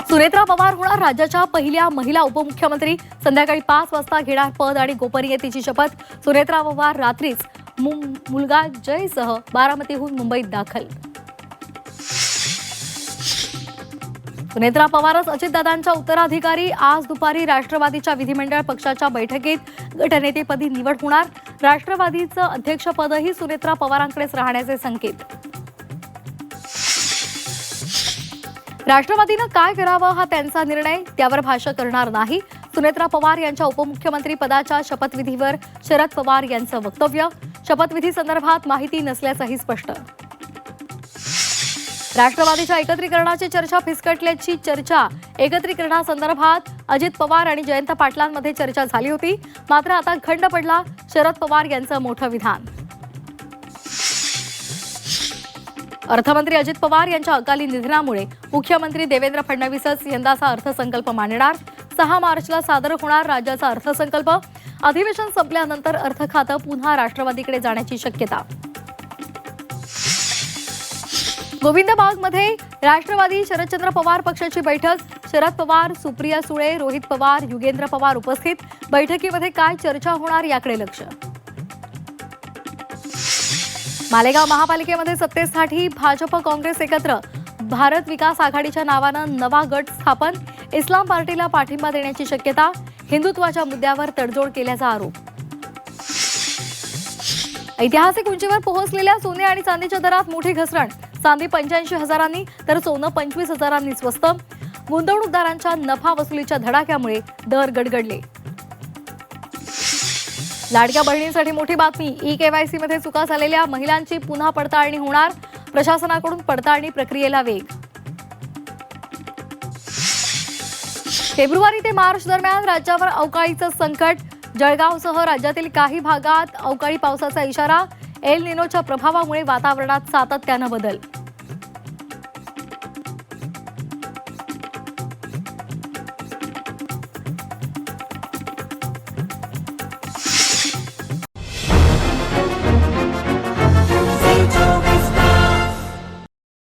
सुनेत्रा पवार होणार राज्याच्या पहिल्या महिला उपमुख्यमंत्री. संध्याकाळी 5 वाजता घेणार पद आणि गोपनीयतेची शपथ. सुनेत्रा पवार रात्रीच मुलगा जयसह बारामतीहून मुंबईत दाखल. सुनेत्रा पवारच अजितदादांच्या उत्तराधिकारी. आज दुपारी राष्ट्रवादीच्या विधिमंडळ पक्षाच्या बैठकीत गटनेतेपदी निवड होणार. राष्ट्रवादीचं अध्यक्षपदही सुनेत्रा पवारांकडेच राहण्याचे संकेत. राष्ट्रवादीनं काय करावं हा त्यांचा निर्णय, त्यावर भाष्य करणार नाही. सुनेत्रा पवार यांच्या उपमुख्यमंत्री पदाच्या शपथविधीवर शरद पवार यांचं वक्तव्य. शपथविधी संदर्भात माहिती नसल्याचंही स्पष्ट. राष्ट्रवादीच्या एकत्रीकरणाची चर्चा फिसकटल्याची चर्चा. एकत्रीकरणासंदर्भात अजित पवार आणि जयंत पाटलांमध्ये चर्चा झाली होती, मात्र आता खंड पडला. शरद पवार यांचं मोठं विधान. अर्थमंत्री अजित पवार यांच्या अकाली निधनामुळे मुख्यमंत्री देवेंद्र फडणवीसच यंदाचा अर्थसंकल्प मांडणार. 6 मार्चला सादर होणार राज्याचा अर्थसंकल्प. अधिवेशन संपल्यानंतर अर्थ खातं पुन्हा राष्ट्रवादीकडे जाण्याची शक्यता. गोविंदबागमध्ये राष्ट्रवादी शरदचंद्र पवार पक्षाची बैठक. शरद पवार, सुप्रिया सुळे, रोहित पवार, युगेंद्र पवार उपस्थित. बैठकीमध्ये काय चर्चा होणार याकडे लक्ष. मालेगाव महापालिकेमध्ये सत्तेसाठी भाजप काँग्रेस एकत्र. भारत विकास आघाडीच्या नावानं नवा गट स्थापन. इस्लाम पार्टीला पाठिंबा देण्याची शक्यता. हिंदुत्वाच्या मुद्द्यावर तडजोड केल्याचा आरोप. ऐतिहासिक उंचीवर पोहोचलेल्या सोने आणि चांदीच्या दरात मोठी घसरण. चांदी 85,000 तर सोनं 25,000 स्वस्त. गुंतवणूकदारांच्या नफा वसुलीच्या धडाक्यामुळे दर गडगडले. लाडक्या बहिणींसाठी मोठी बातमी. ई-केवायसी मध्ये चुका झालेल्या महिलांची पुन्हा पडताळणी होणार. प्रशासनाकडून पडताळणी प्रक्रियेला वेग. फेब्रुवारी ते मार्च दरम्यान राज्यावर अवकाळीचं संकट. जळगावसह राज्यातील काही भागात अवकाळी पावसाचा इशारा. एल निनोच्या प्रभावामुळे वातावरणात सातत्यानं बदल.